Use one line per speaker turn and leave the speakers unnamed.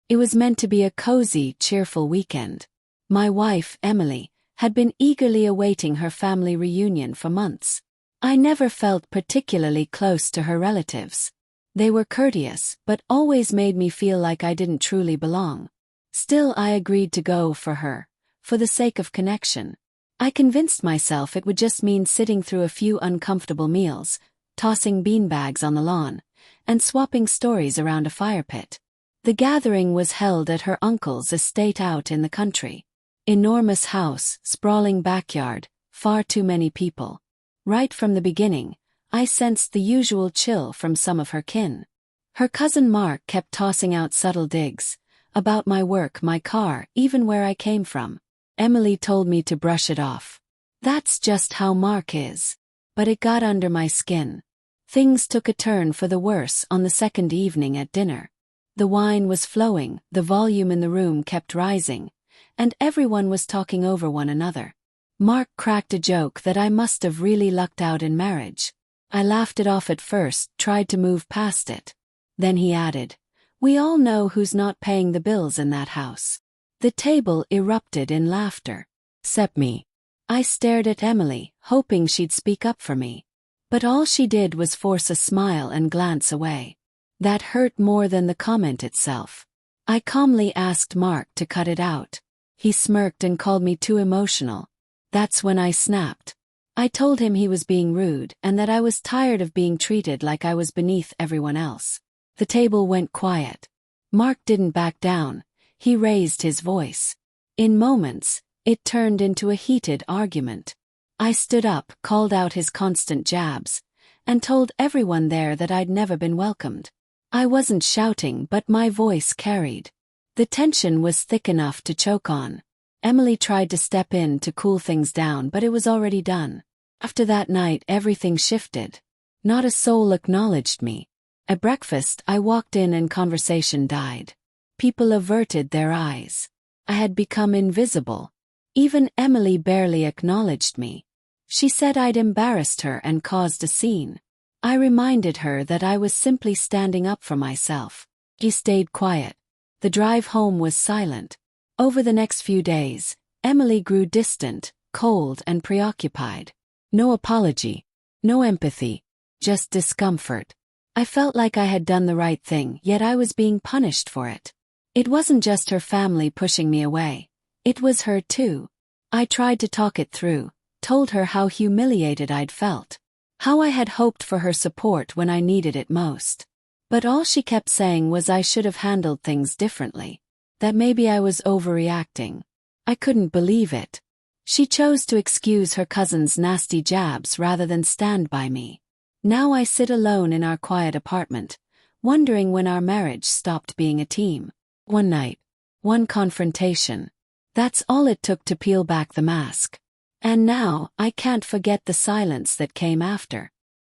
It was meant to be a cozy, cheerful weekend. My wife, Emily, had been eagerly awaiting her family reunion for months. I never felt particularly close to her relatives. They were courteous, but always made me feel like I didn't truly belong. Still, I agreed to go for her, for the sake of connection. I convinced myself it would just mean sitting through a few uncomfortable meals, tossing beanbags on the lawn, and swapping stories around a fire pit. The gathering was held at her uncle's estate out in the country. Enormous house, sprawling backyard, far too many people. Right from the beginning, I sensed the usual chill from some of her kin. Her cousin Mark kept tossing out subtle digs, about my work, my car, even where I came from. Emily told me to brush it off. That's just how Mark is. But it got under my skin. Things took a turn for the worse on the second evening at dinner. The wine was flowing, the volume in the room kept rising, and everyone was talking over one another. Mark cracked a joke that I must have really lucked out in marriage. I laughed it off at first, tried to move past it. Then he added, "We all know who's not paying the bills in that house." The table erupted in laughter. "Except me." I stared at Emily, hoping she'd speak up for me. But all she did was force a smile and glance away. That hurt more than the comment itself. I calmly asked Mark to cut it out. He smirked and called me too emotional. That's when I snapped. I told him he was being rude and that I was tired of being treated like I was beneath everyone else. The table went quiet. Mark didn't back down. He raised his voice. In moments, it turned into a heated argument. I stood up, called out his constant jabs, and told everyone there that I'd never been welcomed. I wasn't shouting, but my voice carried. The tension was thick enough to choke on. Emily tried to step in to cool things down, but it was already done. After that night, everything shifted. Not a soul acknowledged me. At breakfast, I walked in and conversation died. People averted their eyes. I had become invisible. Even Emily barely acknowledged me. She said I'd embarrassed her and caused a scene. I reminded her that I was simply standing up for myself. She stayed quiet. The drive home was silent. Over the next few days, Emily grew distant, cold, and preoccupied. No apology, no empathy, just discomfort. I felt like I had done the right thing, yet I was being punished for it. It wasn't just her family pushing me away. It was her too. I tried to talk it through, told her how humiliated I'd felt, how I had hoped for her support when I needed it most. But all she kept saying was I should have handled things differently, that maybe I was overreacting. I couldn't believe it. She chose to excuse her cousin's nasty jabs rather than stand by me. Now I sit alone in our quiet apartment, wondering when our marriage stopped being a team. One night, one confrontation. That's all it took to peel back the mask. And now, I can't forget the silence that came after.